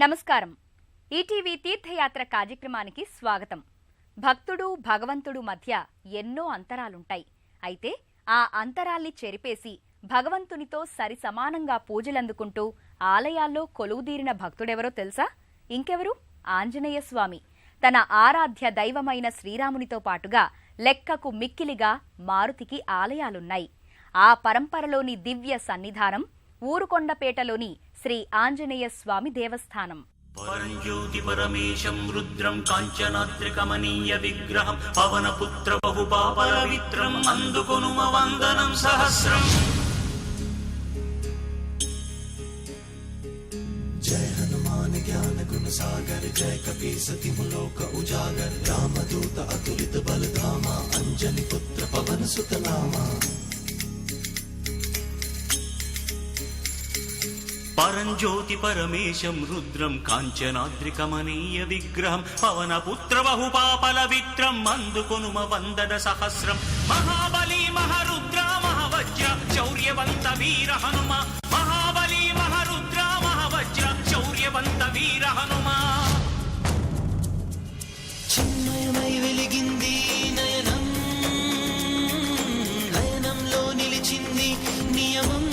నమస్కారం. ఈటీవీ తీర్థయాత్ర కార్యక్రమానికి స్వాగతం. భక్తుడు భగవంతుడు మధ్య ఎన్నో అంతరాలుంటాయి. అయితే ఆ అంతరాల్ని చెరిపేసి భగవంతునితో సరి సమానంగా పూజలందుకుంటూ ఆలయాల్లో కొలువుదీరిన భక్తుడెవరో తెలుసా? ఇంకెవరు? ఆంజనేయ స్వామి. తన ఆరాధ్య దైవమైన శ్రీరామునితో పాటుగా లెక్కకు మిక్కిలిగా మారుతికి ఆలయాలున్నాయి. ఆ పరంపరలోని దివ్య సన్నిధానం ఊరుకొండపేటలోని శ్రీ ఆంజనేయ స్వామి దేవస్థానం. పరంజ్యోతి పరమేశం రుద్రం కాంచనాద్రికమనీయ విగ్రహం పవనపుత్ర బహుపాపవిత్రం అందుకొనుమ వందనం సహస్రం. జయ హనుమాన్ జ్ఞాన గుణ సాగర్ జయ కపీ సతి ములోక ఉజాగర్ రామదూత అతులిత బలధామ అంజని పుత్ర పవన సుత నామ. పరంజ్యోతి పరమేశం రుద్రం కాంచనాద్రికమనీయ విగ్రహం పవనపుత్ర బహుపాపలవిత్రం అందుకొనుమ వందన సహస్రం. మహాబలి మహారుద్ర మహావజ్ర శౌర్యవంత వీర హనుమ మహాబలి మహారుద్ర మహావజ్ర శౌర్యవంత వీర హనుమ. చిన్మయమై వెలిగింది నయనం, నయనంలో నిలిచింది నియమం.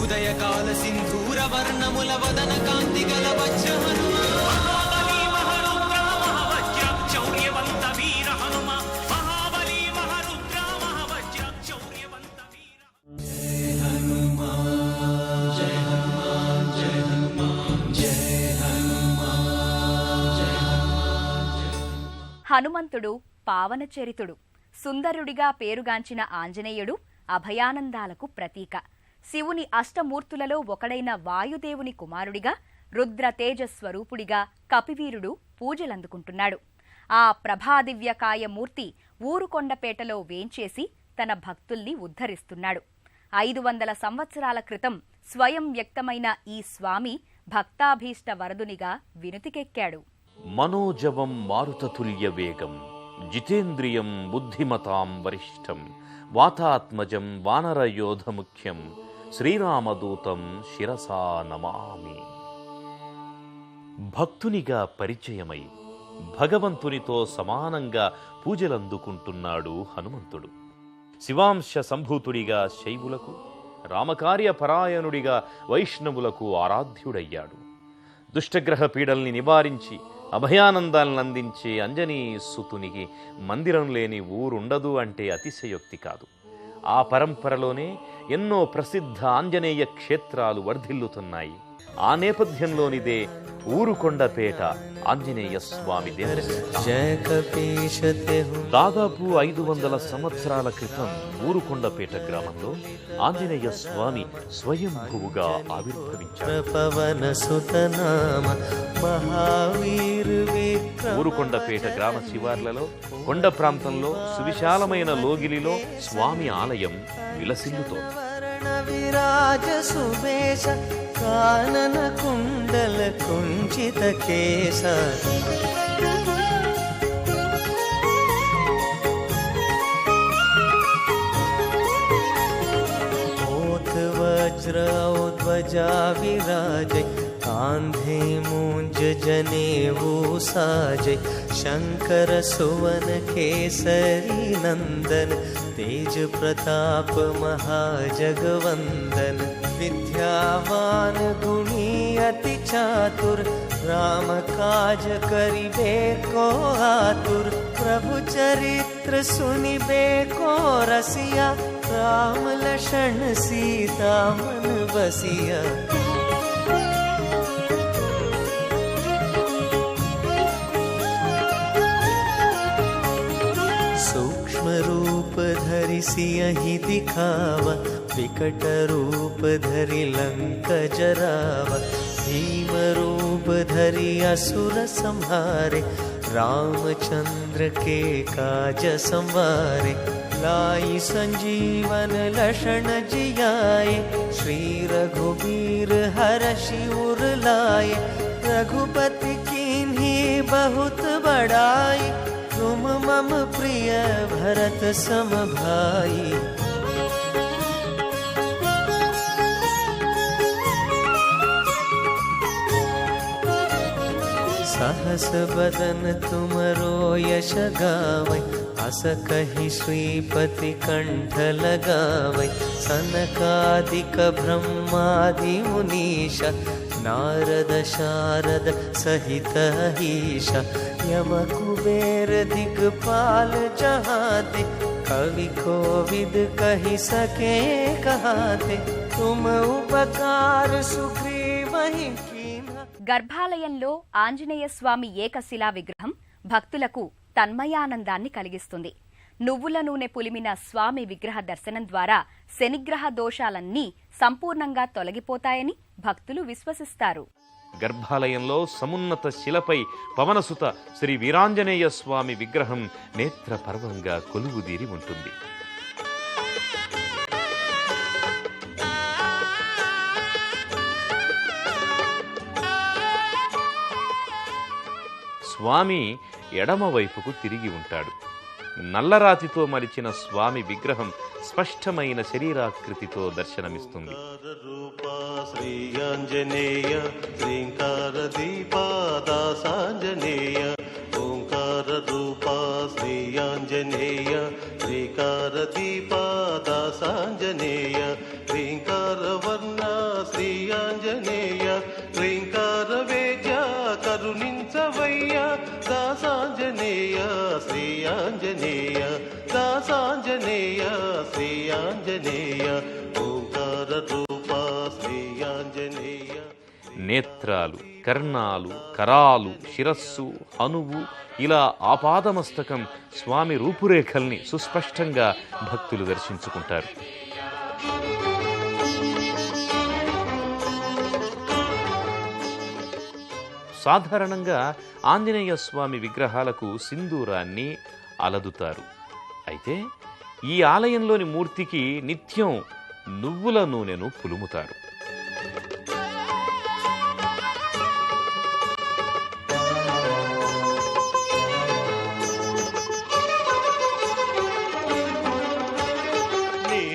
ఉదయకాల సింధూర వర్ణముల వదన కాంతి గల వజ్ర హనుమ మహాబలి మహారుద్ర మహావజ్ర శౌర్యవంత వీర హనుమ మహాబలి మహారుద్ర మహావజ్ర శౌర్యవంత వీర. జయ హనుమాన్ జయ హనుమాన్ జయ హనుమాన్ జయ హనుమాన్ జయ హనుమాన్. హనుమంతుడు పావనచరితుడు. సుందరుడిగా పేరుగాంచిన ఆంజనేయుడు అభయానందాలకు ప్రతీక. శివుని అష్టమూర్తులలో ఒకడైన వాయుదేవుని కుమారుడిగా రుద్ర తేజస్వరూపుడిగా కపివీరుడు పూజలందుకుంటున్నాడు. ఆ ప్రభాదివ్యకాయమూర్తి ఊరుకొండపేటలో వేంచేసి తన భక్తుల్ని ఉద్ధరిస్తున్నాడు. 500 సంవత్సరాల క్రితం స్వయం వ్యక్తమైన ఈ స్వామి భక్తాభీష్ట వరదునిగా వినుతికెక్కాడు. మనోజవం మారుతతుల్య వేగం జితేంద్రియం బుద్ధిమతాం వరిష్టం వాతాత్మజం వానరయోధముఖ్యం శ్రీరామదూతం శిరసా నమామి. భక్తునిగా పరిచయమై భగవంతునితో సమానంగా పూజలందుకుంటున్నాడు హనుమంతుడు. శివాంశ సంభూతుడిగా శైవులకు, రామకార్య పరాయణుడిగా వైష్ణవులకు ఆరాధ్యుడయ్యాడు. దుష్టగ్రహ పీడల్ని నివారించి అభయానందాలనందించే అంజనీ సుతునికి మందిరం లేని ఊరుండదు అంటే అతిశయోక్తి కాదు. ఆ పరంపరలోనే ఎన్నో ప్రసిద్ధ ఆంజనేయ క్షేత్రాలు వర్ధిల్లుతున్నాయి. ఆ నేపథ్యంలోనిదే ఊరుకొండపేట ఆంజనేయ స్వామి దేవస్థానం. దాదాపు 500 సంవత్సరాల క్రితం ఊరుకొండపేట గ్రామంలో ఆంజనేయ స్వామి స్వయంభువుగా ఆవిర్భవించారు. ఊరుకొండపేట గ్రామ శివార్లలో కొండ ప్రాంతంలో సువిశాలమైన లోగిలిలో స్వామి ఆలయం విలసిల్లుతోంది. విరాజ సువేశ కానన కుండల కుంచిత కేశ వజ్ర ధ్వజా విరాజై कांधे मूंज जनेऊ साजै शंकर सुवन केसरी नंदन तेज प्रताप महाजगवंदन विद्यावान गुणी अति चातुर राम काज करिबे को आतुर प्रभु चरित्र सुनिबे को रसिया राम लक्षण सीता मन बसिया. रूप धरि सियहि दिखावा विकट रूप धरि लंक जरावा भीम रूप धरि असुर संहारे रामचंद्र के काज संवारे लाई संजीवन लक्षण जियाए श्री रघुबीर हरषि उर लाए रघुपति कीन्ही बहुत बड़ाई, तुम मम प्रिय भरत सम भाई। सहस बदन तुमरो यश गावै, अस कहि श्रीपति कंठ लगावै। सनकादिक ब्रह्मादि मुनीशा, नारद शारद सहित अहीशा। यम कुबेर दिक्पाल जहाते, कवि कोविद कहि सके कहाते। तुम उपकार सुग्रीवहि कीन्हा। గర్భాలయంలో ఆంజనేయ స్వామి ఏకశిలా విగ్రహం భక్తులకు తన్మయానందాన్ని కలిగిస్తుంది. నువ్వుల నూనె పులిమిన స్వామి విగ్రహ దర్శనం ద్వారా శనిగ్రహ దోషాలన్నీ సంపూర్ణంగా తొలగిపోతాయని భక్తులు విశ్వసిస్తారు. గర్భాలయంలో సమున్నత శిలపై పవనసుత శ్రీ వీరాంజనేయ స్వామి విగ్రహం నేత్ర పర్వంగా కొలువుదీరి ఉంటుంది. స్వామి ఎడమవైపుకు తిరిగి ఉంటాడు. నల్లరాతితో మలిచిన స్వామి విగ్రహం స్పష్టమైన శరీరాకృతితో దర్శనమిస్తుంది. శ్రీయాంజనేయ శ్రీంకార దీపాదాసాంజనేయ ఓంకార రూపా శ్రీయాంజనేయ శ్రీకార దీపాదాసాంజనేయ శ్రీంకార వర్ణ శ్రీయాంజనేయ శ్రీంకార వేద్య కరుణించవయ్య దాసాంజనేయ శ్రీయాంజనేయ దాసాంజనేయ శ్రీయాంజనేయ ఓంకార రూపా శ్రీయాంజనేయ. నేత్రాలు, కర్ణాలు, కరాలు, శిరస్సు, హనువు ఇలా ఆపాదమస్తకం స్వామి రూపురేఖల్ని సుస్పష్టంగా భక్తులు దర్శించుకుంటారు. సాధారణంగా ఆంజనేయ స్వామి విగ్రహాలకు సింధూరాన్ని అలదుతారు. అయితే ఈ ఆలయంలోని మూర్తికి నిత్యం నువ్వుల నూనెను పులుముతారు.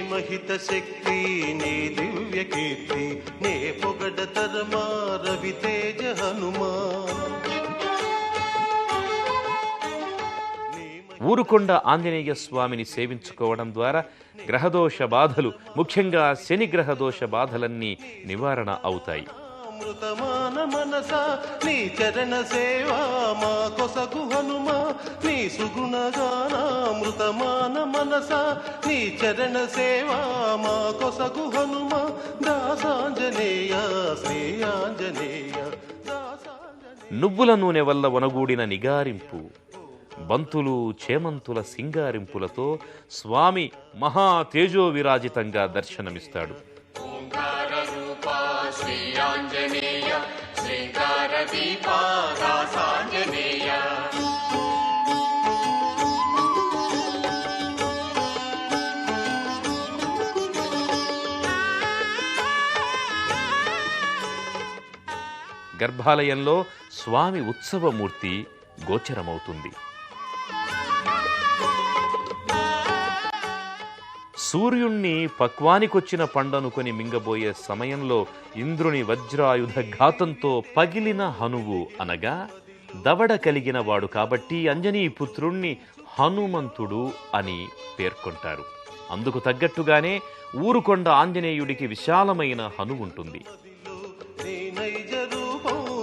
మహిత శక్తి నీ దివ్య కీర్తి నే పొగడ తరమా రవి తేజ హనుమా. ఊరుకొండ ఆంజనేయ స్వామిని సేవించుకోవడం ద్వారా గ్రహదోష బాధలు, ముఖ్యంగా శని గ్రహదోష బాధలన్నీ నివారణ అవుతాయి. అమృతమాన మనస నీ చరణ సేవా మా కొసగు హనుమా. నీ సుగుణగాన అమృతమాన మనస నీ చరణ సేవా మా కొసగు హనుమా. దాసాంజనేయ శ్రీ ఆంజనేయ దాసాంజనేయ. నువ్వుల నూనె వల్ల వనగూడిన నిగారింపు, బంతులు చేమంతుల సింగారింపులతో స్వామి మహా తేజో విరాజితంగా దర్శనమిస్తాడు. గర్భాలయంలో స్వామి ఉత్సవమూర్తి గోచరమవుతుంది. సూర్యుణ్ణి పక్వానికొచ్చిన పండనుకొని మింగబోయే సమయంలో ఇంద్రుని వజ్రాయుధ ఘాతంతో పగిలిన హనువు అనగా దవడ కలిగిన వాడు కాబట్టి అంజనీపుత్రుణ్ణి హనుమంతుడు అని పేర్కొంటారు. అందుకు తగ్గట్టుగానే ఊరుకొండ ఆంజనేయుడికి విశాలమైన హనువుంటుంది.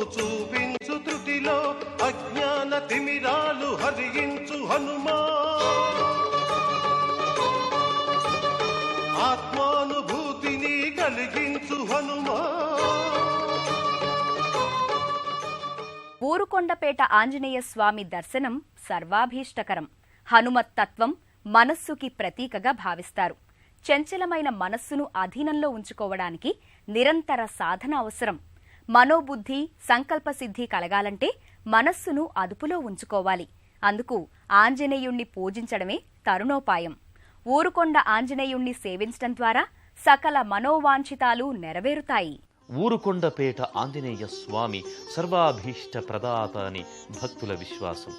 చూపించు త్రుటిలో అజ్ఞాన తిమిరాలు హరించు హనుమా. ఆత్మానుభూతిని కలిగించు హనుమా. ఊరుకొండపేట ఆంజనేయ స్వామి దర్శనం సర్వాభీష్టకరం. హనుమత్తత్వం మనస్సుకి ప్రతీకగా భావిస్తారు. చంచలమైన మనస్సును అధీనంలో ఉంచుకోవడానికి నిరంతర సాధన అవసరం. మనోబుద్ధి, సంకల్పసిద్ధి కలగాలంటే మనస్సును అదుపులో ఉంచుకోవాలి. అందుకు ఆంజనేయుణ్ణి పూజించడమే తరుణోపాయం. ఊరుకొండ ఆంజనేయుణ్ణి సేవించడం ద్వారా సకల మనోవాంఛితాలు నెరవేరుతాయి. ఊరుకొండపేట ఆంజనేయ స్వామి సర్వాభీష్ట ప్రదాత అని భక్తుల విశ్వాసం.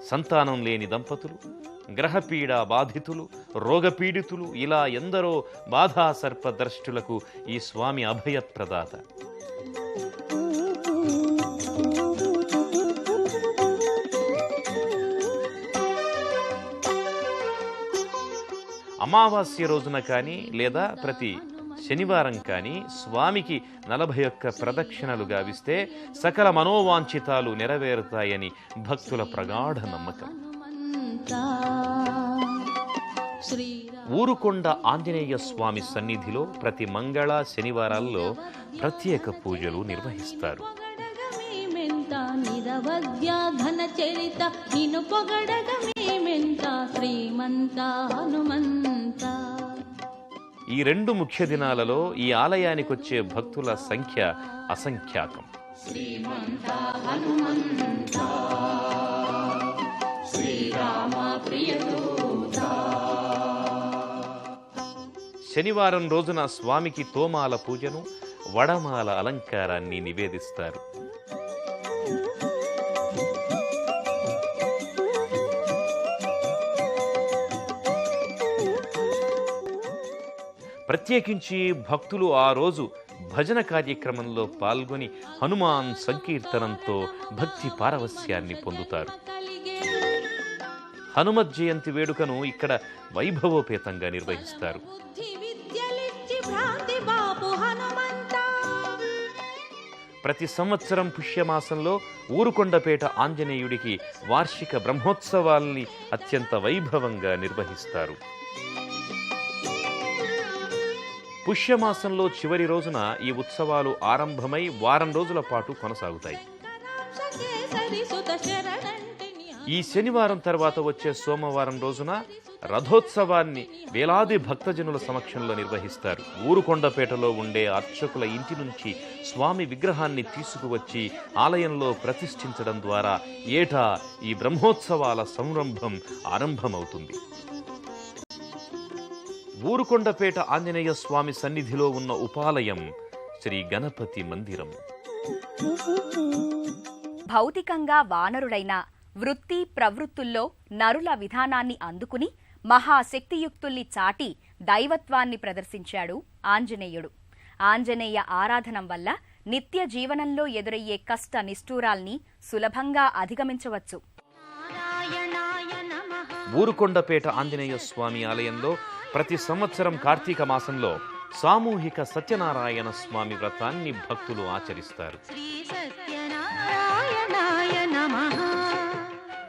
సంతానం లేని దంపతులు, గ్రహపీడ బాధితులు, రోగపీడితులు, ఇలా ఎందరో బాధా సర్పద్రష్టులకు ఈ స్వామి అభయప్రదాత. అమావాస్య రోజున కానీ లేదా ప్రతి శనివారం కానీ స్వామికి 41 ప్రదక్షిణలు గావిస్తే సకల మనోవాంఛితాలు నెరవేరుతాయని భక్తుల ప్రగాఢ నమ్మకం. ఊరుకొండ ఆంజనేయ స్వామి సన్నిధిలో ప్రతి మంగళ శనివారాల్లో ప్రత్యేక పూజలు నిర్వహిస్తారు. ఈ 2 ముఖ్య దినాలలో ఈ ఆలయానికొచ్చే భక్తుల సంఖ్య అసంఖ్యాకం. శనివారం రోజున స్వామికి తోమాల పూజను, వడమాల అలంకారాన్ని నివేదిస్తారు. ప్రత్యేకించి భక్తులు ఆ రోజు భజన కార్యక్రమంలో పాల్గొని హనుమాన్ సంకీర్తనంతో భక్తి పారవస్యాన్ని పొందుతారు. హనుమత్ జయంతి వేడుకను ఇక్కడ వైభవోపేతంగా నిర్వహిస్తారు. ప్రతి సంవత్సరం పుష్యమాసంలో ఊరుకొండపేట ఆంజనేయుడికి వార్షిక బ్రహ్మోత్సవాల్ని అత్యంత వైభవంగా నిర్వహిస్తారు. పుష్యమాసంలో చివరి రోజున ఈ ఉత్సవాలు ఆరంభమై వారం రోజుల పాటు కొనసాగుతాయి. ఈ శనివారం తర్వాత వచ్చే సోమవారం రోజున రథోత్సవాన్ని వేలాది భక్తజనుల సమక్షంలో నిర్వహిస్తారు. ఊరుకొండపేటలో ఉండే అర్చకుల ఇంటి నుంచి స్వామి విగ్రహాన్ని తీసుకువచ్చి ఆలయంలో ప్రతిష్ఠించడం ద్వారా ఏటా ఈ బ్రహ్మోత్సవాల సంరంభం ఆరంభమవుతుంది. ఊరుకొండపేట ఆంజనేయ స్వామి సన్నిధిలో ఉన్న ఉపాలయం శ్రీ గణపతి మందిరం. భౌతికంగా వానరుడైన వృత్తి ప్రవృత్తుల్లో నరుల విధానాన్ని అందుకుని మహాశక్తియుక్తుల్ని చాటి దైవత్వాన్ని ప్రదర్శించాడు ఆంజనేయుడు. ఆంజనేయ ఆరాధనం వల్ల నిత్య జీవనంలో ఎదురయ్యే కష్ట నిష్ఠూరాల్ని సులభంగా అధిగమించవచ్చు. ఊరుకొండపేట ఆంజనేయ స్వామి ఆలయంలో ప్రతి సంవత్సరం కార్తీక మాసంలో సామూహిక సత్యనారాయణ స్వామి వ్రతాన్ని భక్తులు ఆచరిస్తారు.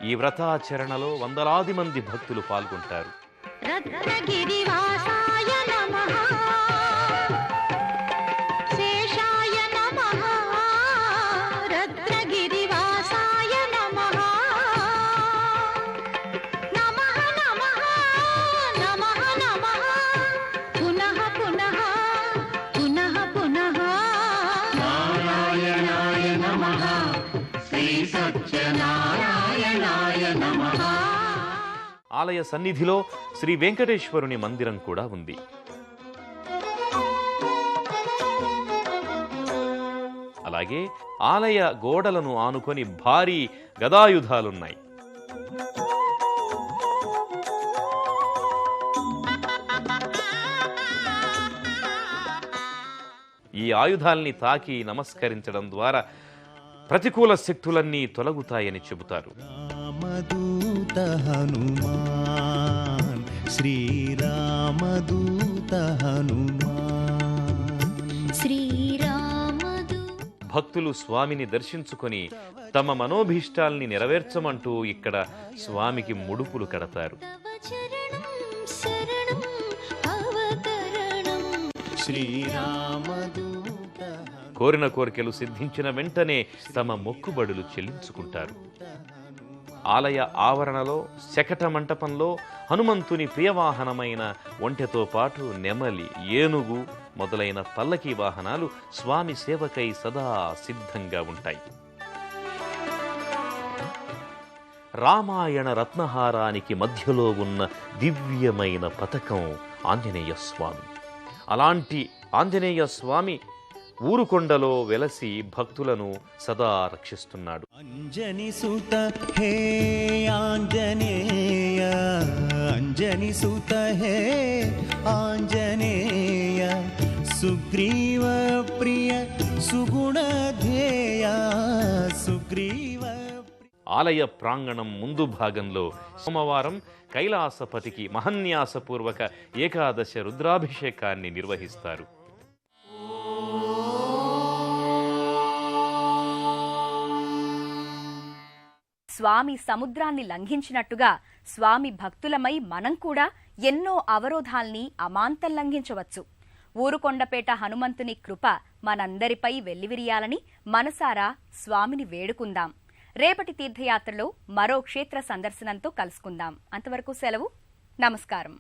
ఈ వ్రతాచరణలో వందలాది మంది భక్తులు పాల్గొంటారు. ఆలయ సన్నిధిలో శ్రీ వెంకటేశ్వరుని మందిరం కూడా ఉంది. అలాగే ఆలయ గోడలను ఆనుకొని భారీ గదాయుధాలున్నాయి. ఈ ఆయుధాల్ని తాకి నమస్కరించడం ద్వారా ప్రతికూల శక్తులన్నీ తొలగుతాయని చెబుతారు. రామదూత హనుమాన్, శ్రీరామదూత హనుమాన్, భక్తులు స్వామిని దర్శించుకొని తమ మనోభీష్టాల్ని నెరవేర్చమంటూ ఇక్కడ స్వామికి ముడుపులు కడతారు. శ్రీరామదూత కోరిన కోరికలు సిద్ధించిన వెంటనే తమ మొక్కుబడులు చెల్లించుకుంటారు. ఆలయ ఆవరణలో శకట మంటపంలో హనుమంతుని ప్రియవాహనమైన ఒంటెతో పాటు నెమలి, ఏనుగు మొదలైన పల్లకీ వాహనాలు స్వామి సేవకై సదా సిద్ధంగా ఉంటాయి. రామాయణ రత్నహారానికి మధ్యలో ఉన్న దివ్యమైన పథకం ఆంజనేయ స్వామి. అలాంటి ఆంజనేయ స్వామి ఊరుకొండలో వెలసి భక్తులను సదా రక్షిస్తున్నాడు. అంజని సుత హే ఆంజనేయ, అంజని సుత హే ఆంజనేయ, సుగ్రీవ ప్రియ సుగుణధేయ, సుగ్రీవ. ఆలయ ప్రాంగణం ముందు భాగంలో సోమవారం కైలాసపతికి మహన్యాసపూర్వక ఏకాదశ రుద్రాభిషేకాన్ని నిర్వహిస్తారు. స్వామి సముద్రాన్ని లంఘించినట్టుగా స్వామి భక్తులమై మనం కూడా ఎన్నో అవరోధాల్ని అమాంతం లంఘించవచ్చు. ఊరుకొండపేట హనుమంతుని కృప మనందరిపై వెల్లివిరియాలని మనసారా స్వామిని వేడుకుందాం. రేపటి తీర్థయాత్రలో మరో క్షేత్ర సందర్శనంతో కలుసుకుందాం. అంతవరకు సెలవు. నమస్కారం.